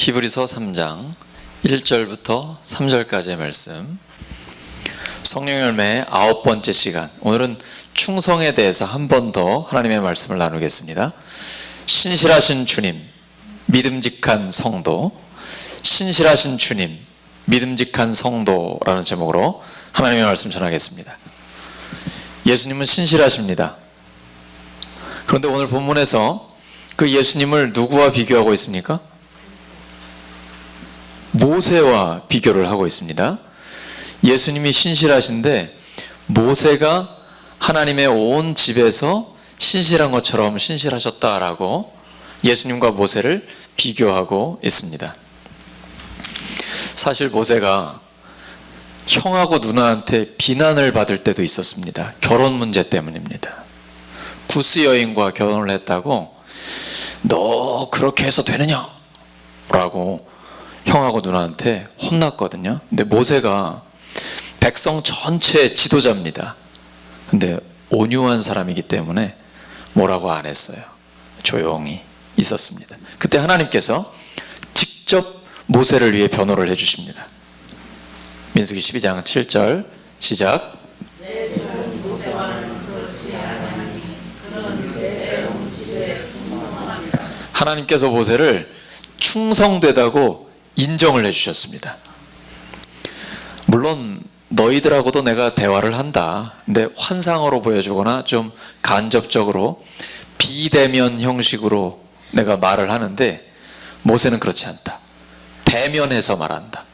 히브리서 3장 1절부터 3절까지의 말씀, 성령 열매 9번째 시간. 오늘은 충성에 대해서 한 번 더 하나님의 말씀을 나누겠습니다. 신실하신 주님, 믿음직한 성도. 신실하신 주님, 믿음직한 성도라는 제목으로 하나님의 말씀 전하겠습니다. 예수님은 신실하십니다. 그런데 오늘 본문에서 그 예수님을 누구와 비교하고 있습니까? 모세와 비교를 하고 있습니다. 예수님이 신실하신데 모세가 하나님의 온 집에서 신실한 것처럼 신실하셨다라고 예수님과 모세를 비교하고 있습니다. 사실 모세가 형하고 누나한테 비난을 받을 때도 있었습니다. 결혼 문제 때문입니다. 구스 여인과 결혼을 했다고 너 그렇게 해서 되느냐? 라고 형하고 누나한테 혼났거든요. 근데 모세가 백성 전체 지도자입니다. 근데 온유한 사람이기 때문에 뭐라고 안 했어요. 조용히 있었습니다. 그때 하나님께서 직접 모세를 위해 변호를 해주십니다. 민수기 12장 7절 시작. 하나님께서 모세를 충성되다고 인정을 해주셨습니다. 물론 너희들하고도 내가 대화를 한다. 근데 환상으로 보여주거나 좀 간접적으로 비대면 형식으로 내가 말을 하는데 모세는 그렇지 않다. 대면해서 말한다.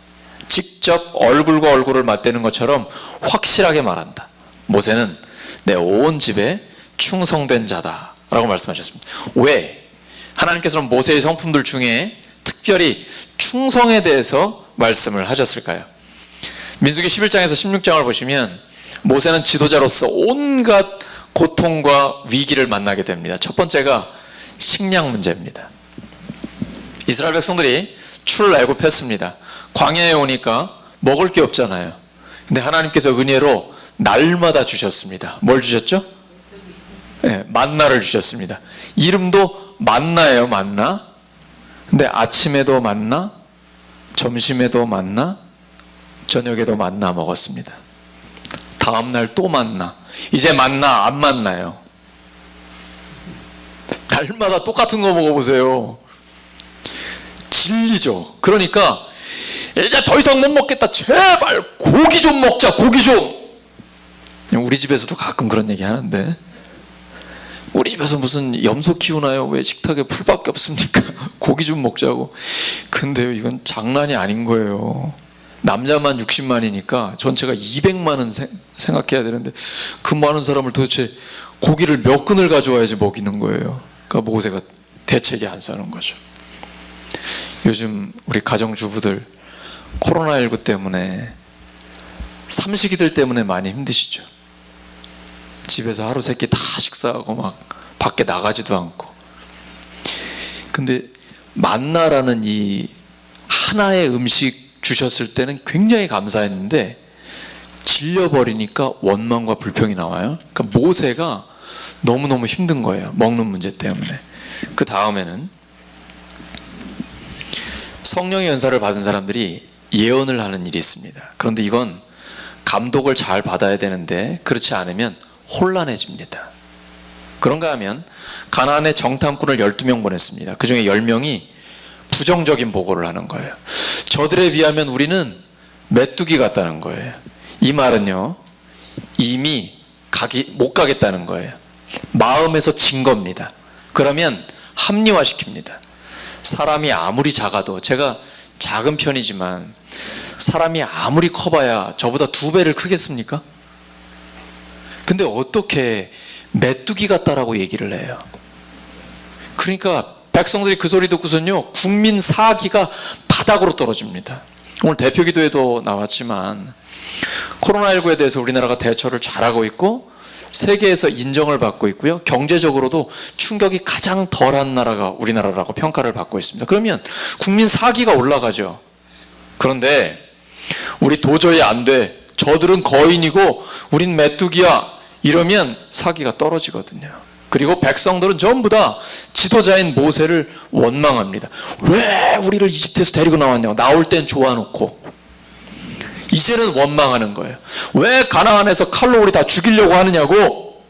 직접 얼굴과 얼굴을 맞대는 것처럼 확실하게 말한다. 모세는 내 온 집에 충성된 자다 라고 말씀하셨습니다. 왜? 하나님께서는 모세의 성품들 중에 특별히 충성에 대해서 말씀을 하셨을까요? 민수기 11장에서 16장을 보시면 모세는 지도자로서 온갖 고통과 위기를 만나게 됩니다. 첫 번째가 식량 문제입니다. 이스라엘 백성들이 출애굽했습니다. 광야에 오니까 먹을 게 없잖아요. 근데 하나님께서 은혜로 날마다 주셨습니다. 뭘 주셨죠? 네, 만나를 주셨습니다. 이름도 만나예요, 만나. 근데 아침에도 만나, 점심에도 만나, 저녁에도 만나 먹었습니다. 다음날 또 만나. 이제 만나 안 만나요. 날마다 똑같은 거 먹어보세요. 진리죠. 그러니까 이제 더 이상 못 먹겠다. 제발 고기 좀 먹자. 고기 좀. 우리 집에서도 가끔 그런 얘기 하는데, 우리 집에서 무슨 염소 키우나요? 왜 식탁에 풀밖에 없습니까? 고기 좀 먹자고. 근데요, 이건 장난이 아닌 거예요. 남자만 60만이니까 전체가 200만은 생각해야 되는데 그 많은 사람을 도대체 고기를 몇 근을 가져와야지 먹이는 거예요. 그러니까 모세가 대책이 안 서는 거죠. 요즘 우리 가정주부들 코로나19 때문에 삼식이들 때문에 많이 힘드시죠. 집에서 하루 세끼 다 식사하고 막 밖에 나가지도 않고. 근데 만나라는 이 하나의 음식 주셨을 때는 굉장히 감사했는데 질려버리니까 원망과 불평이 나와요. 그러니까 모세가 너무너무 힘든 거예요. 먹는 문제 때문에. 그 다음에는 성령의 연사를 받은 사람들이 예언을 하는 일이 있습니다. 그런데 이건 감독을 잘 받아야 되는데 그렇지 않으면 혼란해집니다. 그런가 하면 가나안의 정탐꾼을 12명 보냈습니다. 그 중에 10명이 부정적인 보고를 하는 거예요. 저들에 비하면 우리는 메뚜기 같다는 거예요. 이 말은요, 이미 못 가겠다는 거예요. 마음에서 진 겁니다. 그러면 합리화시킵니다. 사람이 아무리 작아도, 제가 작은 편이지만 사람이 아무리 커봐야 저보다 2배를 크겠습니까? 근데 어떻게 메뚜기 같다라고 얘기를 해요? 그러니까 백성들이 그 소리 듣고선요, 국민 사기가 바닥으로 떨어집니다. 오늘 대표기도에도 나왔지만 코로나19에 대해서 우리나라가 대처를 잘하고 있고 세계에서 인정을 받고 있고요, 경제적으로도 충격이 가장 덜한 나라가 우리나라라고 평가를 받고 있습니다. 그러면 국민 사기가 올라가죠. 그런데 우리 도저히 안 돼, 저들은 거인이고 우린 메뚜기야, 이러면 사기가 떨어지거든요. 그리고 백성들은 전부 다 지도자인 모세를 원망합니다. 왜 우리를 이집트에서 데리고 나왔냐고. 나올 땐 좋아놓고 이제는 원망하는 거예요. 왜 가나안에서 칼로 우리 다 죽이려고 하느냐고.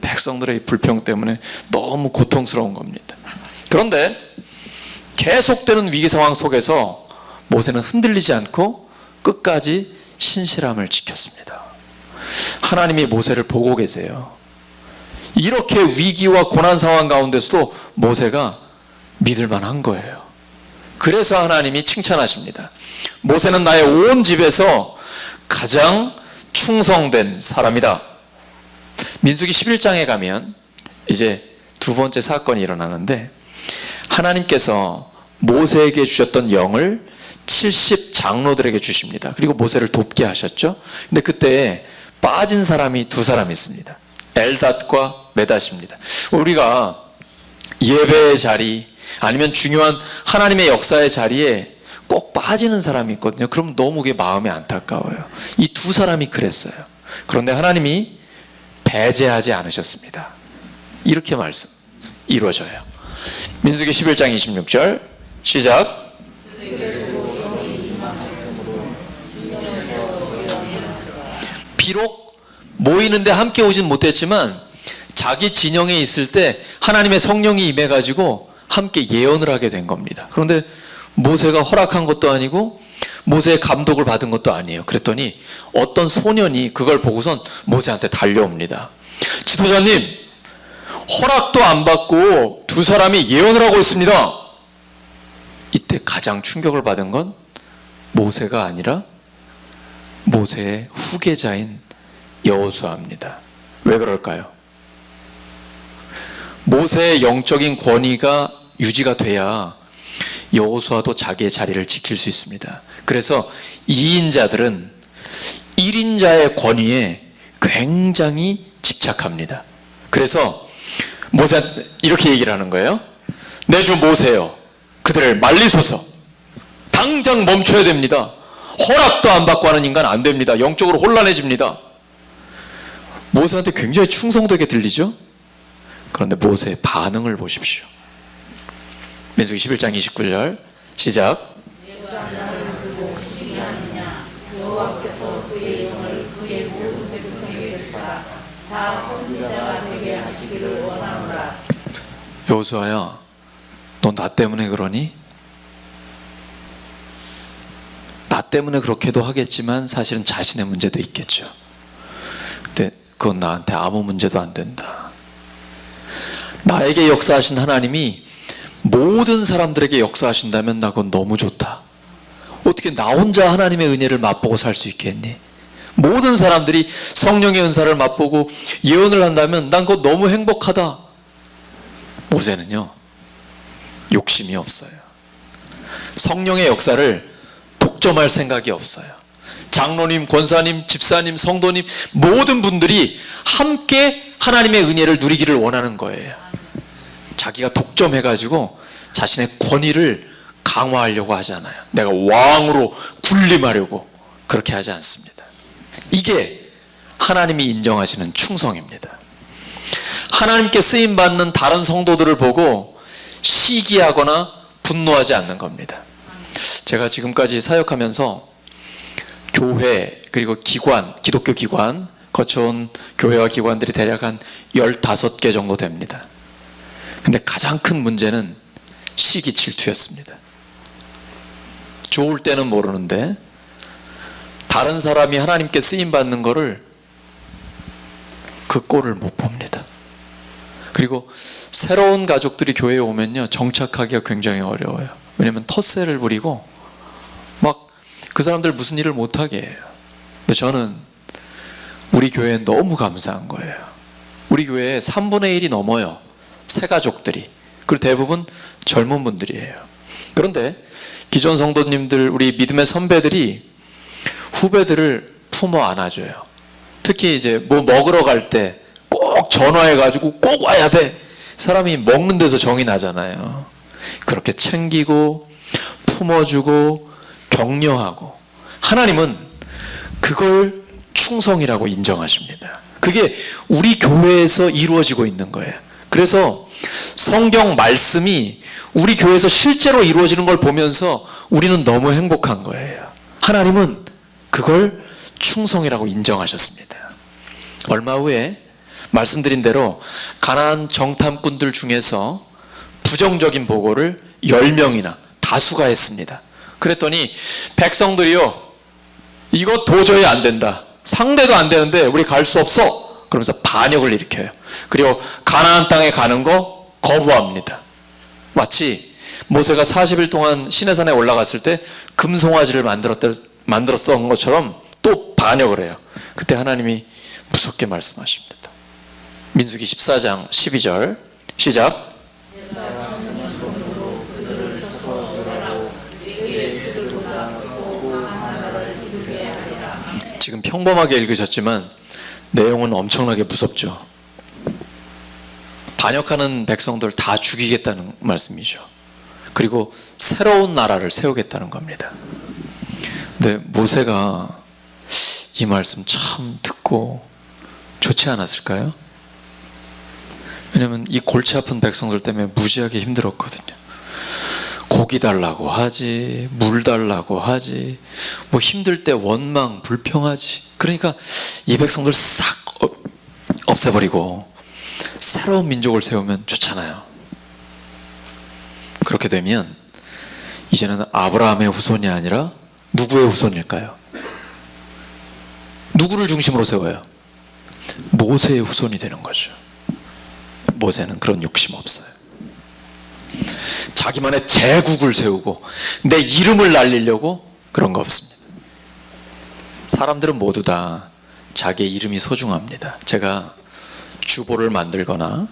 백성들의 불평 때문에 너무 고통스러운 겁니다. 그런데 계속되는 위기 상황 속에서 모세는 흔들리지 않고 끝까지 신실함을 지켰습니다. 하나님이 모세를 보고 계세요. 이렇게 위기와 고난 상황 가운데서도 모세가 믿을 만한 거예요. 그래서 하나님이 칭찬하십니다. 모세는 나의 온 집에서 가장 충성된 사람이다. 민수기 11장에 가면 이제 두 번째 사건이 일어나는데, 하나님께서 모세에게 주셨던 영을 70 장로들에게 주십니다. 그리고 모세를 돕게 하셨죠. 근데 그때 빠진 사람이 두 사람이 있습니다. 엘닷과 메닷입니다. 우리가 예배의 자리 아니면 중요한 하나님의 역사의 자리에 꼭 빠지는 사람이 있거든요. 그럼 너무 그게 마음이 안타까워요. 이 두 사람이 그랬어요. 그런데 하나님이 배제하지 않으셨습니다. 이렇게 말씀 이루어져요. 민수기 11장 26절 시작. 비록 모이는데 함께 오진 못했지만 자기 진영에 있을 때 하나님의 성령이 임해가지고 함께 예언을 하게 된 겁니다. 그런데 모세가 허락한 것도 아니고 모세의 감독을 받은 것도 아니에요. 그랬더니 어떤 소년이 그걸 보고선 모세한테 달려옵니다. 지도자님, 허락도 안 받고 두 사람이 예언을 하고 있습니다. 이때 가장 충격을 받은 건 모세가 아니라 모세의 후계자인 여호수아입니다. 왜 그럴까요? 모세의 영적인 권위가 유지가 돼야 여호수아도 자기의 자리를 지킬 수 있습니다. 그래서 2인자들은 1인자의 권위에 굉장히 집착합니다. 그래서 모세한테 이렇게 얘기를 하는 거예요. 내 주 모세여, 그들을 말리소서. 당장 멈춰야 됩니다. 허락도 안 받고 하는 인간 안 됩니다. 영적으로 혼란해집니다. 모세한테 굉장히 충성되게 들리죠? 그런데 모세의 반응을 보십시오. 민수기 11장 29절 시작. 여호수아야, 너 나 때문에 그러니? 나 때문에 그렇게도 하겠지만 사실은 자신의 문제도 있겠죠. 근데 그건 나한테 아무 문제도 안 된다. 나에게 역사하신 하나님이 모든 사람들에게 역사하신다면 나 그건 너무 좋다. 어떻게 나 혼자 하나님의 은혜를 맛보고 살 수 있겠니? 모든 사람들이 성령의 은사를 맛보고 예언을 한다면 난 그거 너무 행복하다. 모세는요, 욕심이 없어요. 성령의 역사를 독점할 생각이 없어요. 장로님, 권사님, 집사님, 성도님 모든 분들이 함께 하나님의 은혜를 누리기를 원하는 거예요. 자기가 독점해가지고 자신의 권위를 강화하려고 하지 않아요. 내가 왕으로 군림하려고 그렇게 하지 않습니다. 이게 하나님이 인정하시는 충성입니다. 하나님께 쓰임받는 다른 성도들을 보고 시기하거나 분노하지 않는 겁니다. 제가 지금까지 사역하면서 교회 그리고 기관, 기독교 기관 거쳐온 교회와 기관들이 대략 한 15개 정도 됩니다. 근데 가장 큰 문제는 시기 질투였습니다. 좋을 때는 모르는데 다른 사람이 하나님께 쓰임받는 거를 그 꼴을 못 봅니다. 그리고 새로운 가족들이 교회에 오면요, 정착하기가 굉장히 어려워요. 왜냐하면 텃세를 부리고 막 그 사람들 무슨 일을 못하게 해요. 근데 저는 우리 교회에 너무 감사한 거예요. 우리 교회에 3분의 1이 넘어요, 새 가족들이. 그리고 대부분 젊은 분들이에요. 그런데 기존 성도님들, 우리 믿음의 선배들이 후배들을 품어 안아줘요. 특히 이제 뭐 먹으러 갈 때 꼭 전화해가지고 꼭 와야 돼. 사람이 먹는 데서 정이 나잖아요. 그렇게 챙기고 품어주고 격려하고, 하나님은 그걸 충성이라고 인정하십니다. 그게 우리 교회에서 이루어지고 있는 거예요. 그래서 성경 말씀이 우리 교회에서 실제로 이루어지는 걸 보면서 우리는 너무 행복한 거예요. 하나님은 그걸 충성이라고 인정하셨습니다. 얼마 후에 말씀드린 대로 가나안 정탐꾼들 중에서 부정적인 보고를 10명이나 다수가 했습니다. 그랬더니 백성들이요, 이거 도저히 안 된다, 상대도 안 되는데 우리 갈 수 없어, 그러면서 반역을 일으켜요. 그리고 가나안 땅에 가는 거 거부합니다. 마치 모세가 40일 동안 시내산에 올라갔을 때 금송아지를 만들었던 것처럼 또 반역을 해요. 그때 하나님이 무섭게 말씀하십니다. 민수기 14장 12절 시작. 지금 평범하게 읽으셨지만 내용은 엄청나게 무섭죠. 반역하는 백성들 다 죽이겠다는 말씀이죠. 그리고 새로운 나라를 세우겠다는 겁니다. 근데 모세가 이 말씀 참 듣고 좋지 않았을까요? 왜냐하면 이 골치 아픈 백성들 때문에 무지하게 힘들었거든요. 고기 달라고 하지, 물 달라고 하지, 뭐 힘들 때 원망 불평하지. 그러니까 이 백성들 싹 없애버리고 새로운 민족을 세우면 좋잖아요. 그렇게 되면 이제는 아브라함의 후손이 아니라 누구의 후손일까요? 누구를 중심으로 세워요? 모세의 후손이 되는 거죠. 모세는 그런 욕심 없어요. 자기만의 제국을 세우고 내 이름을 날리려고 그런 거 없습니다. 사람들은 모두 다 자기의 이름이 소중합니다. 제가 주보를 만들거나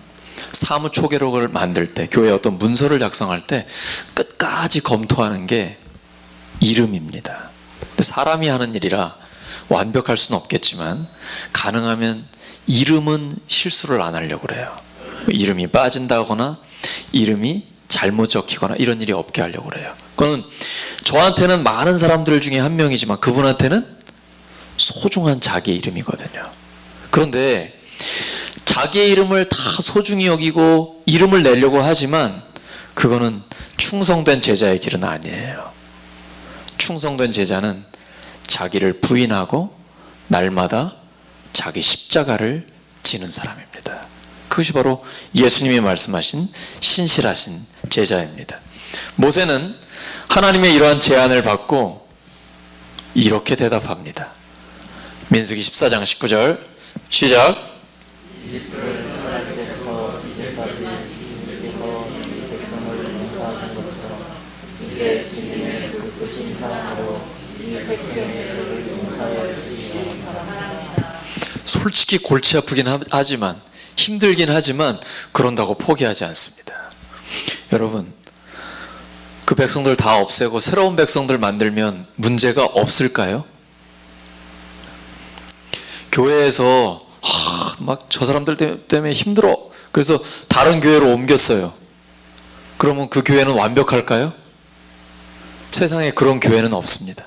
사무 초계록을 만들 때, 교회 어떤 문서를 작성할 때 끝까지 검토하는 게 이름입니다. 사람이 하는 일이라 완벽할 수는 없겠지만 가능하면 이름은 실수를 안 하려고 그래요. 이름이 빠진다거나 이름이 잘못 적히거나 이런 일이 없게 하려고 그래요. 그건 저한테는 많은 사람들 중에 한 명이지만 그분한테는 소중한 자기의 이름이거든요. 그런데 자기의 이름을 다 소중히 여기고 이름을 내려고 하지만 그거는 충성된 제자의 길은 아니에요. 충성된 제자는 자기를 부인하고 날마다 자기 십자가를 지는 사람입니다. 그것이 바로 예수님이 말씀하신 신실하신 제자입니다. 모세는 하나님의 이러한 제안을 받고 이렇게 대답합니다. 민수기 14장 19절 시작. 솔직히 골치 아프긴 하지만 힘들긴 하지만 그런다고 포기하지 않습니다. 여러분, 그 백성들 다 없애고 새로운 백성들 만들면 문제가 없을까요? 교회에서 막 저 사람들 때문에 힘들어, 그래서 다른 교회로 옮겼어요. 그러면 그 교회는 완벽할까요? 세상에 그런 교회는 없습니다.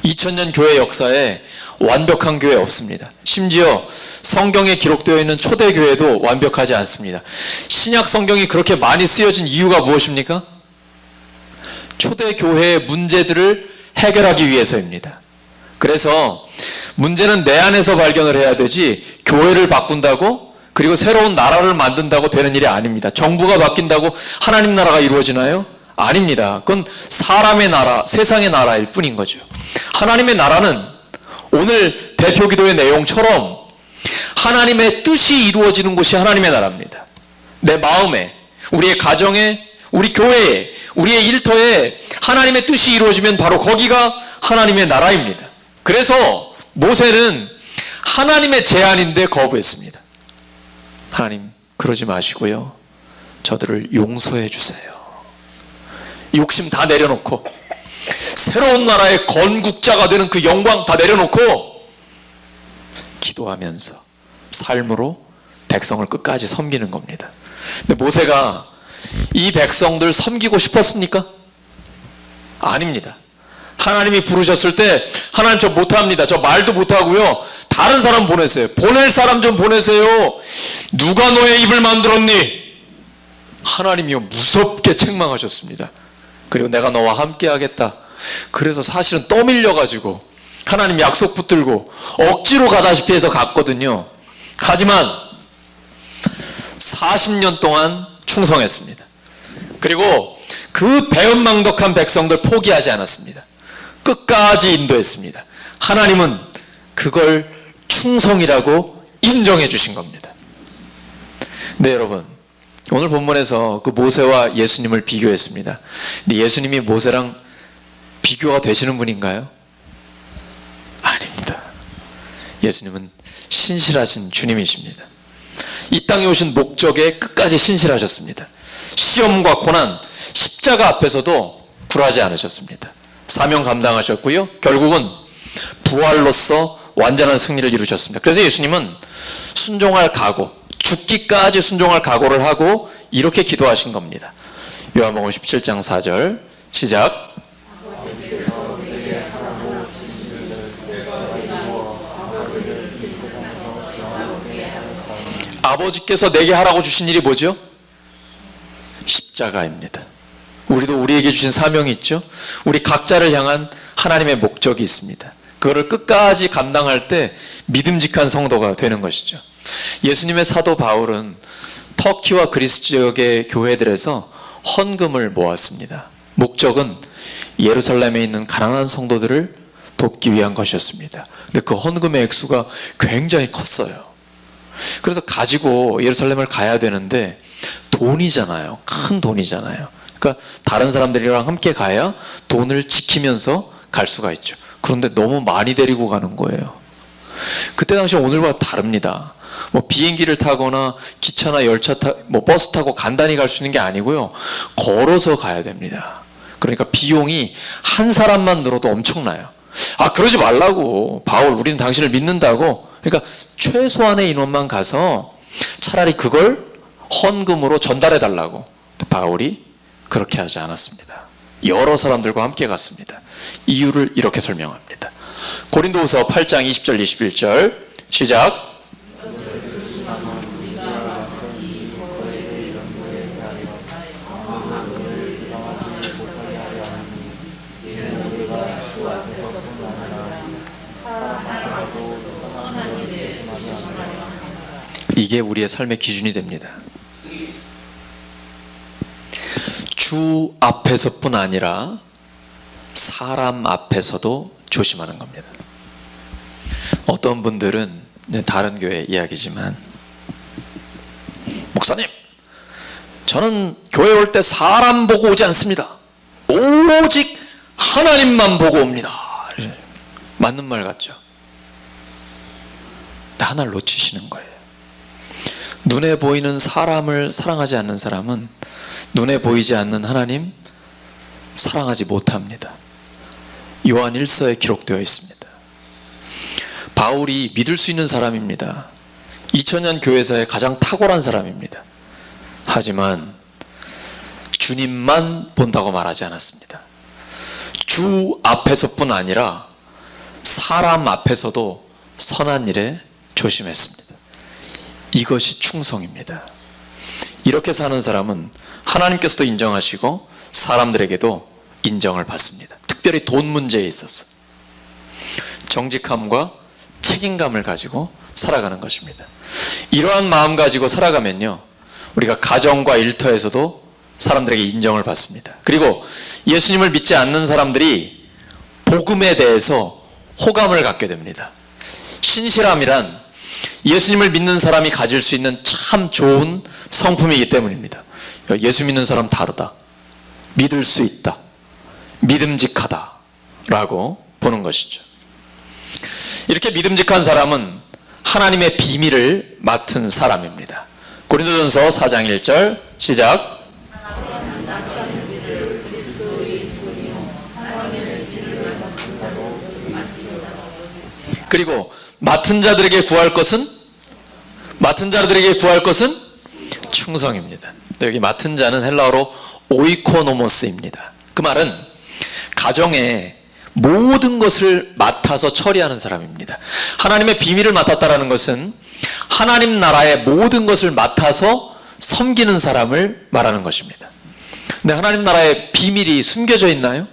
2000년 교회 역사에 완벽한 교회 없습니다. 심지어 성경에 기록되어 있는 초대교회도 완벽하지 않습니다. 신약 성경이 그렇게 많이 쓰여진 이유가 무엇입니까? 초대교회의 문제들을 해결하기 위해서입니다. 그래서 문제는 내 안에서 발견을 해야 되지 교회를 바꾼다고 그리고 새로운 나라를 만든다고 되는 일이 아닙니다. 정부가 바뀐다고 하나님 나라가 이루어지나요? 아닙니다. 그건 사람의 나라, 세상의 나라일 뿐인 거죠. 하나님의 나라는 오늘 대표기도의 내용처럼 하나님의 뜻이 이루어지는 곳이 하나님의 나라입니다. 내 마음에, 우리의 가정에, 우리 교회에, 우리의 일터에 하나님의 뜻이 이루어지면 바로 거기가 하나님의 나라입니다. 그래서 모세는 하나님의 제안인데 거부했습니다. 하나님, 그러지 마시고요, 저들을 용서해 주세요. 욕심 다 내려놓고 새로운 나라의 건국자가 되는 그 영광 다 내려놓고 기도하면서 삶으로 백성을 끝까지 섬기는 겁니다. 근데 모세가 이 백성들 섬기고 싶었습니까? 아닙니다. 하나님이 부르셨을 때 하나님 저 못합니다. 저 말도 못하고요. 다른 사람 보내세요. 보낼 사람 좀 보내세요. 누가 너의 입을 만들었니? 하나님이요 무섭게 책망하셨습니다. 그리고 내가 너와 함께 하겠다. 그래서 사실은 떠밀려가지고 하나님 약속 붙들고 억지로 가다시피 해서 갔거든요. 하지만 40년 동안 충성했습니다. 그리고 그 배은망덕한 백성들 포기하지 않았습니다. 끝까지 인도했습니다. 하나님은 그걸 충성이라고 인정해 주신 겁니다. 네, 여러분, 오늘 본문에서 그 모세와 예수님을 비교했습니다. 근데 예수님이 모세랑 비교가 되시는 분인가요? 아닙니다. 예수님은 신실하신 주님이십니다. 이 땅에 오신 목적에 끝까지 신실하셨습니다. 시험과 고난, 십자가 앞에서도 굴하지 않으셨습니다. 사명 감당하셨고요. 결국은 부활로서 완전한 승리를 이루셨습니다. 그래서 예수님은 순종할 각오, 죽기까지 순종할 각오를 하고 이렇게 기도하신 겁니다. 요한복음 17장 4절 시작. 아버지께서 내게 하라고 주신 일이 뭐죠? 십자가입니다. 우리도 우리에게 주신 사명이 있죠. 우리 각자를 향한 하나님의 목적이 있습니다. 그거를 끝까지 감당할 때 믿음직한 성도가 되는 것이죠. 예수님의 사도 바울은 터키와 그리스 지역의 교회들에서 헌금을 모았습니다. 목적은 예루살렘에 있는 가난한 성도들을 돕기 위한 것이었습니다. 근데 그 헌금의 액수가 굉장히 컸어요. 그래서 가지고 예루살렘을 가야 되는데 돈이잖아요. 큰 돈이잖아요. 그러니까 다른 사람들이랑 함께 가야 돈을 지키면서 갈 수가 있죠. 그런데 너무 많이 데리고 가는 거예요. 그때 당시 오늘과 다릅니다. 뭐 비행기를 타거나 기차나 열차 버스 타고 간단히 갈 수 있는 게 아니고요. 걸어서 가야 됩니다. 그러니까 비용이 한 사람만 들어도 엄청나요. 아, 그러지 말라고. 바울, 우리는 당신을 믿는다고. 그러니까 최소한의 인원만 가서 차라리 그걸 헌금으로 전달해 달라고. 바울이 그렇게 하지 않았습니다. 여러 사람들과 함께 갔습니다. 이유를 이렇게 설명합니다. 고린도후서 8장 20절 21절 시작. 이게 우리의 삶의 기준이 됩니다. 주 앞에서뿐 아니라 사람 앞에서도 조심하는 겁니다. 어떤 분들은 다른 교회 이야기지만, 목사님, 저는 교회 올 때 사람 보고 오지 않습니다. 오직 하나님만 보고 옵니다. 맞는 말 같죠? 하나를 놓치시는 거예요. 눈에 보이는 사람을 사랑하지 않는 사람은 눈에 보이지 않는 하나님 사랑하지 못합니다. 요한 1서에 기록되어 있습니다. 바울이 믿을 수 있는 사람입니다. 2000년 교회사의 가장 탁월한 사람입니다. 하지만 주님만 본다고 말하지 않았습니다. 주 앞에서뿐 아니라 사람 앞에서도 선한 일에 조심했습니다. 이것이 충성입니다. 이렇게 사는 사람은 하나님께서도 인정하시고 사람들에게도 인정을 받습니다. 특별히 돈 문제에 있어서 정직함과 책임감을 가지고 살아가는 것입니다. 이러한 마음 가지고 살아가면요, 우리가 가정과 일터에서도 사람들에게 인정을 받습니다. 그리고 예수님을 믿지 않는 사람들이 복음에 대해서 호감을 갖게 됩니다. 신실함이란 예수님을 믿는 사람이 가질 수 있는 참 좋은 성품이기 때문입니다. 예수 믿는 사람 다르다, 믿을 수 있다, 믿음직하다 라고 보는 것이죠. 이렇게 믿음직한 사람은 하나님의 비밀을 맡은 사람입니다. 고린도전서 4장 1절 시작. 그리고 맡은 자들에게 구할 것은 충성입니다. 여기 맡은 자는 헬라어로 오이코노모스입니다. 그 말은 가정에 모든 것을 맡아서 처리하는 사람입니다. 하나님의 비밀을 맡았다라는 것은 하나님 나라의 모든 것을 맡아서 섬기는 사람을 말하는 것입니다. 근데 하나님 나라의 비밀이 숨겨져 있나요?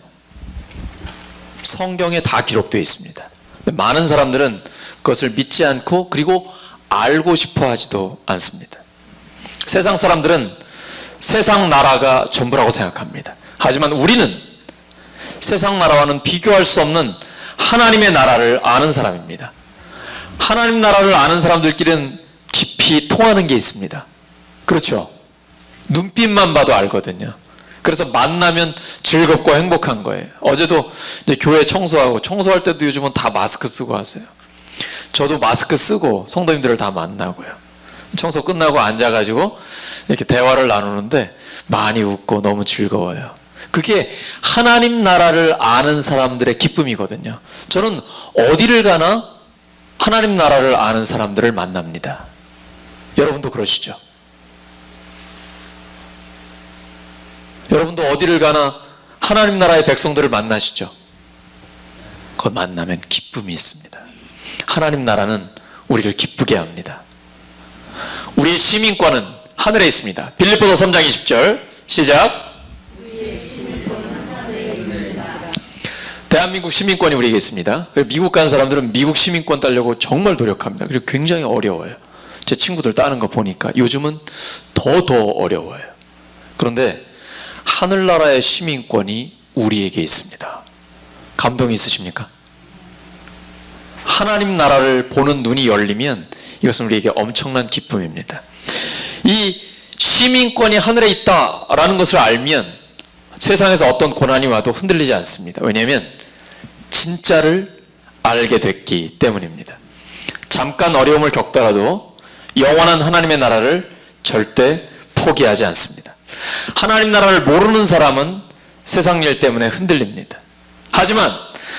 성경에 다 기록되어 있습니다. 근데 많은 사람들은 그것을 믿지 않고 그리고 알고 싶어 하지도 않습니다. 세상 사람들은 세상 나라가 전부라고 생각합니다. 하지만 우리는 세상 나라와는 비교할 수 없는 하나님의 나라를 아는 사람입니다. 하나님 나라를 아는 사람들끼리는 깊이 통하는 게 있습니다. 그렇죠? 눈빛만 봐도 알거든요. 그래서 만나면 즐겁고 행복한 거예요. 어제도 이제 교회 청소하고 청소할 때도 요즘은 다 마스크 쓰고 하세요. 저도 마스크 쓰고 성도님들을 다 만나고요. 청소 끝나고 앉아가지고 이렇게 대화를 나누는데 많이 웃고 너무 즐거워요. 그게 하나님 나라를 아는 사람들의 기쁨이거든요. 저는 어디를 가나 하나님 나라를 아는 사람들을 만납니다. 여러분도 그러시죠? 여러분도 어디를 가나 하나님 나라의 백성들을 만나시죠? 그 만나면 기쁨이 있습니다. 하나님 나라는 우리를 기쁘게 합니다. 우리의 시민권은 하늘에 있습니다. 빌립보서 3장 20절 시작. 대한민국 시민권이 우리에게 있습니다. 미국 간 사람들은 미국 시민권 따려고 정말 노력합니다. 그리고 굉장히 어려워요. 제 친구들 따는 거 보니까 요즘은 더 어려워요. 그런데 하늘나라의 시민권이 우리에게 있습니다. 감동이 있으십니까? 하나님 나라를 보는 눈이 열리면 이것은 우리에게 엄청난 기쁨입니다. 이 시민권이 하늘에 있다라는 것을 알면 세상에서 어떤 고난이 와도 흔들리지 않습니다. 왜냐하면 진짜를 알게 됐기 때문입니다. 잠깐 어려움을 겪더라도 영원한 하나님의 나라를 절대 포기하지 않습니다. 하나님 나라를 모르는 사람은 세상 일 때문에 흔들립니다. 하지만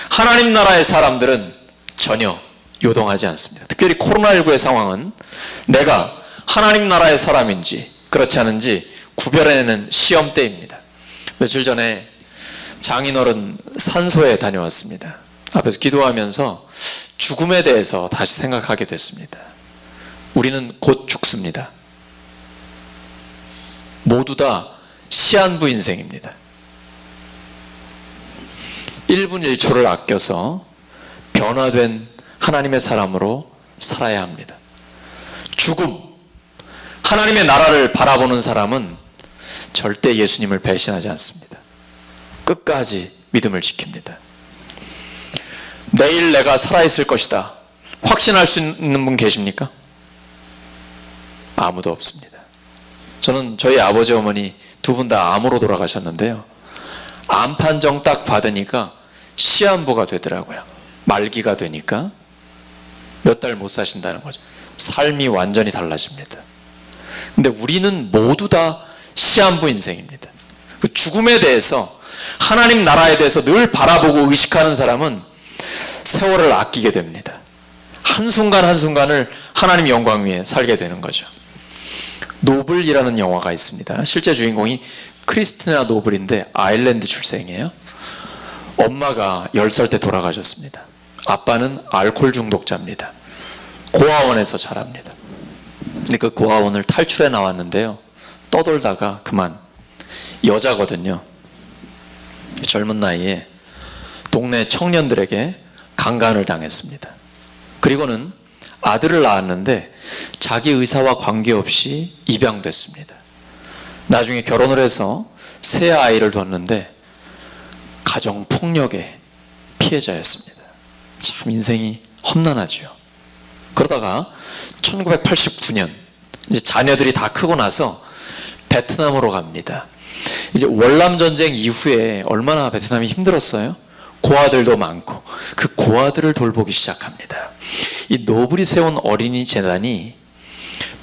하나님 나라의 사람들은 전혀 요동하지 않습니다. 특별히 코로나19의 상황은 내가 하나님 나라의 사람인지 그렇지 않은지 구별해내는 시험대입니다. 며칠 전에 장인어른 산소에 다녀왔습니다. 앞에서 기도하면서 죽음에 대해서 다시 생각하게 됐습니다. 우리는 곧 죽습니다. 모두 다 시한부 인생입니다. 1분 1초를 아껴서 변화된 하나님의 사람으로 살아야 합니다. 죽음, 하나님의 나라를 바라보는 사람은 절대 예수님을 배신하지 않습니다. 끝까지 믿음을 지킵니다. 내일 내가 살아있을 것이다. 확신할 수 있는 분 계십니까? 아무도 없습니다. 저는 저희 아버지 어머니 두 분 다 암으로 돌아가셨는데요. 암 판정 딱 받으니까 시한부가 되더라고요. 말기가 되니까 몇 달 못 사신다는 거죠. 삶이 완전히 달라집니다. 근데 우리는 모두 다 시한부 인생입니다. 그 죽음에 대해서 하나님 나라에 대해서 늘 바라보고 의식하는 사람은 세월을 아끼게 됩니다. 한순간 한순간을 하나님 영광 위에 살게 되는 거죠. 노블이라는 영화가 있습니다. 실제 주인공이 크리스티나 노블인데 아일랜드 출생이에요. 엄마가 10살 때 돌아가셨습니다. 아빠는 알코올 중독자입니다. 고아원에서 자랍니다. 근데 그 고아원을 탈출해 나왔는데요. 떠돌다가 그만 여자거든요. 젊은 나이에 동네 청년들에게 강간을 당했습니다. 그리고는 아들을 낳았는데 자기 의사와 관계없이 입양됐습니다. 나중에 결혼을 해서 새 아이를 뒀는데 가정폭력의 피해자였습니다. 참 인생이 험난하죠. 그러다가 1989년 이제 자녀들이 다 크고 나서 베트남으로 갑니다. 이제 월남전쟁 이후에 얼마나 베트남이 힘들었어요? 고아들도 많고 그 고아들을 돌보기 시작합니다. 이 노블이 세운 어린이 재단이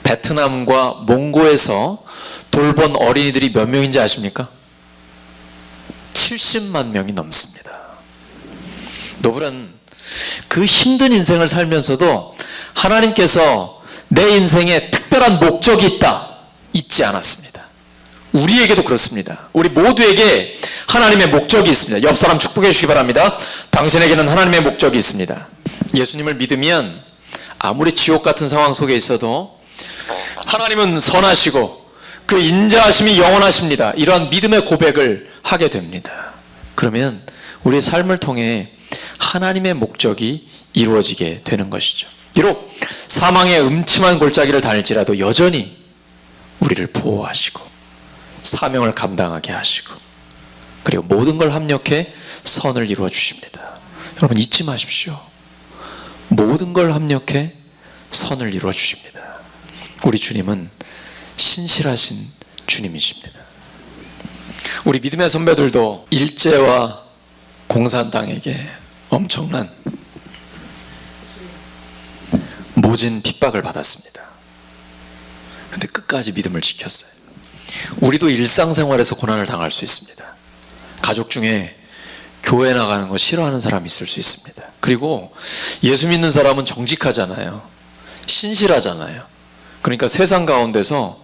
베트남과 몽고에서 돌본 어린이들이 몇 명인지 아십니까? 70만 명이 넘습니다. 노블은 그 힘든 인생을 살면서도 하나님께서 내 인생에 특별한 목적이 있다 잊지 않았습니다. 우리에게도 그렇습니다. 우리 모두에게 하나님의 목적이 있습니다. 옆 사람 축복해 주시기 바랍니다. 당신에게는 하나님의 목적이 있습니다. 예수님을 믿으면 아무리 지옥 같은 상황 속에 있어도 하나님은 선하시고 그 인자하심이 영원하십니다. 이러한 믿음의 고백을 하게 됩니다. 그러면 우리의 삶을 통해 하나님의 목적이 이루어지게 되는 것이죠. 비록 사망의 음침한 골짜기를 다닐지라도 여전히 우리를 보호하시고 사명을 감당하게 하시고 그리고 모든 걸 합력해 선을 이루어 주십니다. 여러분 잊지 마십시오. 모든 걸 합력해 선을 이루어 주십니다. 우리 주님은 신실하신 주님이십니다. 우리 믿음의 선배들도 일제와 공산당에게 엄청난 모진 핍박을 받았습니다. 그런데 끝까지 믿음을 지켰어요. 우리도 일상생활에서 고난을 당할 수 있습니다. 가족 중에 교회 나가는 거 싫어하는 사람이 있을 수 있습니다. 그리고 예수 믿는 사람은 정직하잖아요. 신실하잖아요. 그러니까 세상 가운데서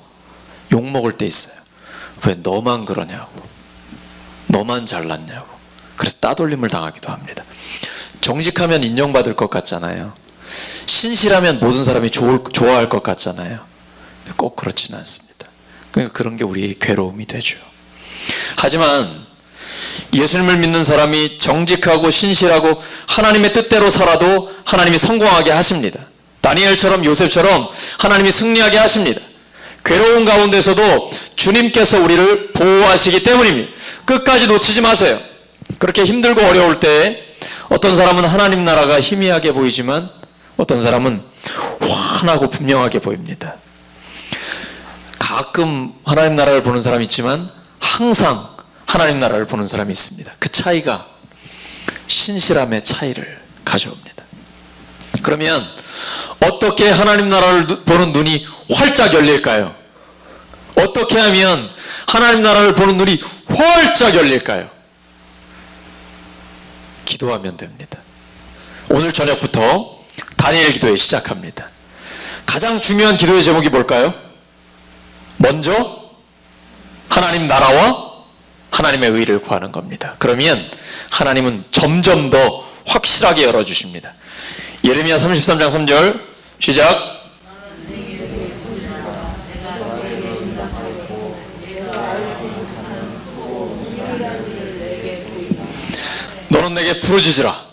욕먹을 때 있어요. 왜 너만 그러냐고, 너만 잘났냐고. 그래서 따돌림을 당하기도 합니다. 정직하면 인정받을 것 같잖아요. 신실하면 모든 사람이 좋아할 것 같잖아요. 꼭 그렇지는 않습니다. 그러니까 그런 게 우리의 괴로움이 되죠. 하지만 예수님을 믿는 사람이 정직하고 신실하고 하나님의 뜻대로 살아도 하나님이 성공하게 하십니다. 다니엘처럼 요셉처럼 하나님이 승리하게 하십니다. 괴로운 가운데서도 주님께서 우리를 보호하시기 때문입니다. 끝까지 놓치지 마세요. 그렇게 힘들고 어려울 때 어떤 사람은 하나님 나라가 희미하게 보이지만 어떤 사람은 환하고 분명하게 보입니다. 가끔 하나님 나라를 보는 사람이 있지만 항상 하나님 나라를 보는 사람이 있습니다. 그 차이가 신실함의 차이를 가져옵니다. 그러면 어떻게 하나님 나라를 보는 눈이 활짝 열릴까요? 어떻게 하면 하나님 나라를 보는 눈이 활짝 열릴까요? 기도하면 됩니다. 오늘 저녁부터 다니엘 기도회 시작합니다. 가장 중요한 기도의 제목이 뭘까요? 먼저 하나님 나라와 하나님의 의를 구하는 겁니다. 그러면 하나님은 점점 더 확실하게 열어주십니다. 예레미야 33장 3절 시작. 너는 내게 부르짖으라.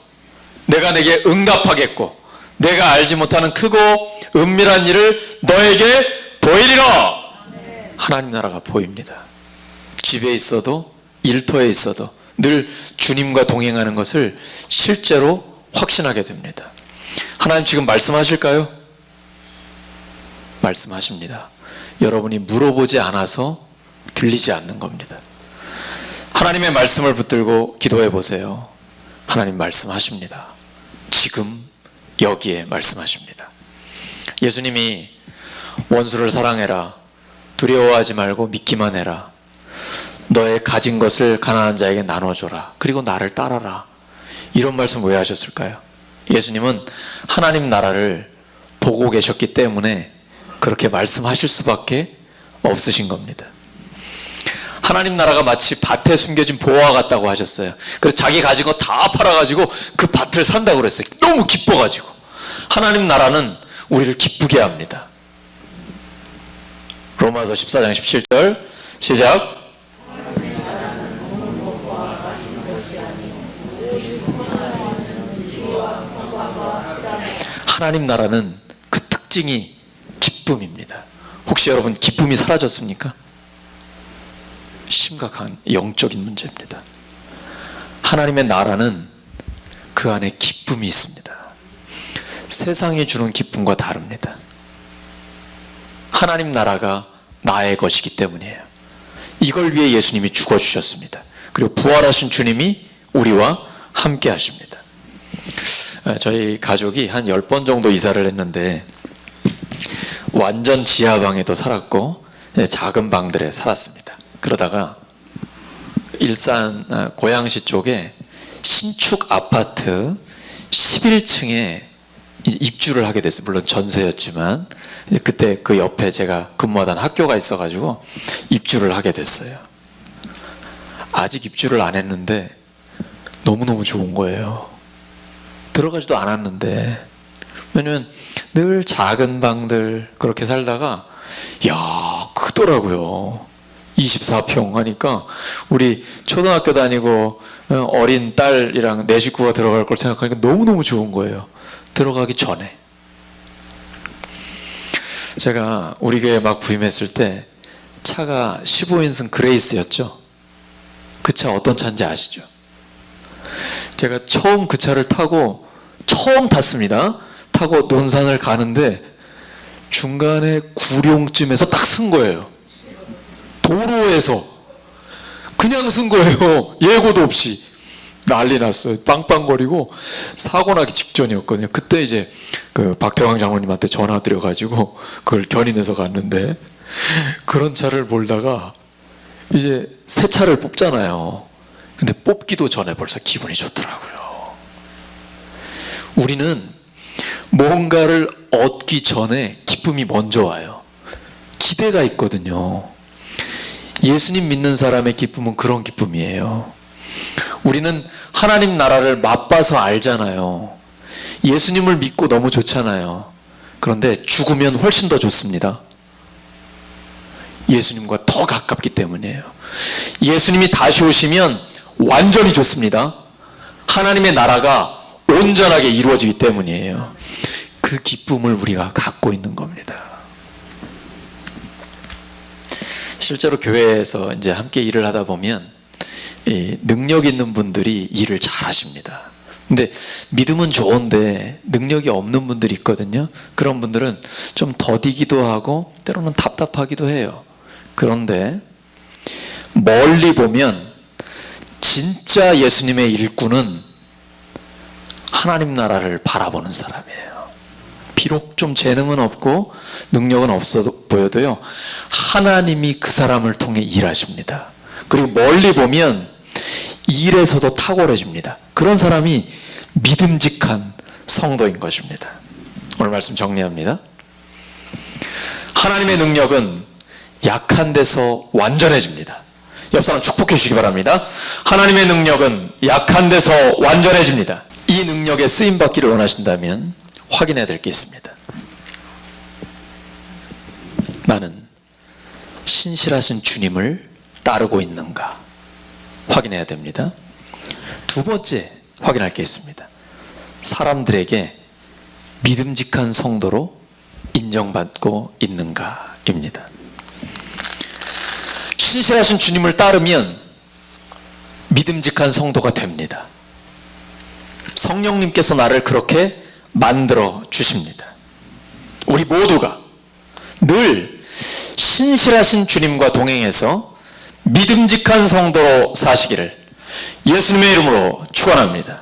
내가 내게 응답하겠고 내가 알지 못하는 크고 은밀한 일을 너에게 보이리라. 하나님 나라가 보입니다. 집에 있어도 일터에 있어도 늘 주님과 동행하는 것을 실제로 확신하게 됩니다. 하나님 지금 말씀하실까요? 말씀하십니다. 여러분이 물어보지 않아서 들리지 않는 겁니다. 하나님의 말씀을 붙들고 기도해 보세요. 하나님 말씀하십니다. 지금 여기에 말씀하십니다. 예수님이 원수를 사랑해라. 두려워하지 말고 믿기만 해라. 너의 가진 것을 가난한 자에게 나눠줘라. 그리고 나를 따라라. 이런 말씀 왜 하셨을까요? 예수님은 하나님 나라를 보고 계셨기 때문에 그렇게 말씀하실 수밖에 없으신 겁니다. 하나님 나라가 마치 밭에 숨겨진 보화 같다고 하셨어요. 그래서 자기 가진 거 다 팔아가지고 그 밭을 산다고 그랬어요. 너무 기뻐가지고. 하나님 나라는 우리를 기쁘게 합니다. 로마서 14장 17절 시작. 하나님 나라는 그 특징이 기쁨입니다. 혹시 여러분 기쁨이 사라졌습니까? 심각한 영적인 문제입니다. 하나님의 나라는 그 안에 기쁨이 있습니다. 세상이 주는 기쁨과 다릅니다. 하나님 나라가 나의 것이기 때문이에요. 이걸 위해 예수님이 죽어주셨습니다. 그리고 부활하신 주님이 우리와 함께 하십니다. 저희 가족이 한 10번 정도 이사를 했는데 완전 지하방에도 살았고 작은 방들에 살았습니다. 그러다가 일산 고양시 쪽에 신축 아파트 11층에 입주를 하게 됐어요. 물론 전세였지만 이제 그때 그 옆에 제가 근무하던 학교가 있어가지고 입주를 하게 됐어요. 아직 입주를 안 했는데 너무너무 좋은 거예요. 들어가지도 않았는데. 왜냐면 늘 작은 방들 그렇게 살다가 야 크더라고요. 24평 하니까 우리 초등학교 다니고 어린 딸이랑 내 식구가 들어갈 걸 생각하니까 너무너무 좋은 거예요. 들어가기 전에. 제가 우리 교회 막 부임했을 때 차가 15인승 그레이스였죠. 그 차 어떤 차인지 아시죠? 제가 처음 그 차를 타고 처음 탔습니다. 타고 논산을 가는데 중간에 구룡쯤에서 딱 쓴 거예요. 도로에서 그냥 쓴 거예요. 예고도 없이. 난리 났어요. 빵빵거리고 사고 나기 직전이었거든요. 그때 이제 그 박태광 장로님한테 전화 드려가지고 그걸 견인해서 갔는데, 그런 차를 몰다가 이제 새 차를 뽑잖아요. 근데 뽑기도 전에 벌써 기분이 좋더라고요. 우리는 뭔가를 얻기 전에 기쁨이 먼저 와요. 기대가 있거든요. 예수님 믿는 사람의 기쁨은 그런 기쁨이에요. 우리는 하나님 나라를 맛봐서 알잖아요. 예수님을 믿고 너무 좋잖아요. 그런데 죽으면 훨씬 더 좋습니다. 예수님과 더 가깝기 때문이에요. 예수님이 다시 오시면 완전히 좋습니다. 하나님의 나라가 온전하게 이루어지기 때문이에요. 그 기쁨을 우리가 갖고 있는 겁니다. 실제로 교회에서 이제 함께 일을 하다 보면 능력 있는 분들이 일을 잘 하십니다. 근데 믿음은 좋은데 능력이 없는 분들이 있거든요. 그런 분들은 좀 더디기도 하고 때로는 답답하기도 해요. 그런데 멀리 보면 진짜 예수님의 일꾼은 하나님 나라를 바라보는 사람이에요. 비록 좀 재능은 없고 능력은 없어 보여도요, 하나님이 그 사람을 통해 일하십니다. 그리고 멀리 보면 일에서도 탁월해집니다. 그런 사람이 믿음직한 성도인 것입니다. 오늘 말씀 정리합니다. 하나님의 능력은 약한 데서 완전해집니다. 옆 사람 축복해 주시기 바랍니다. 하나님의 능력은 약한 데서 완전해집니다. 이 능력에 쓰임받기를 원하신다면 확인해야 될 게 있습니다. 나는 신실하신 주님을 따르고 있는가 확인해야 됩니다. 두 번째 확인할 게 있습니다. 사람들에게 믿음직한 성도로 인정받고 있는가입니다. 신실하신 주님을 따르면 믿음직한 성도가 됩니다. 성령님께서 나를 그렇게 만들어 주십니다. 우리 모두가 늘 신실하신 주님과 동행해서 믿음직한 성도로 사시기를 예수님의 이름으로 축원합니다.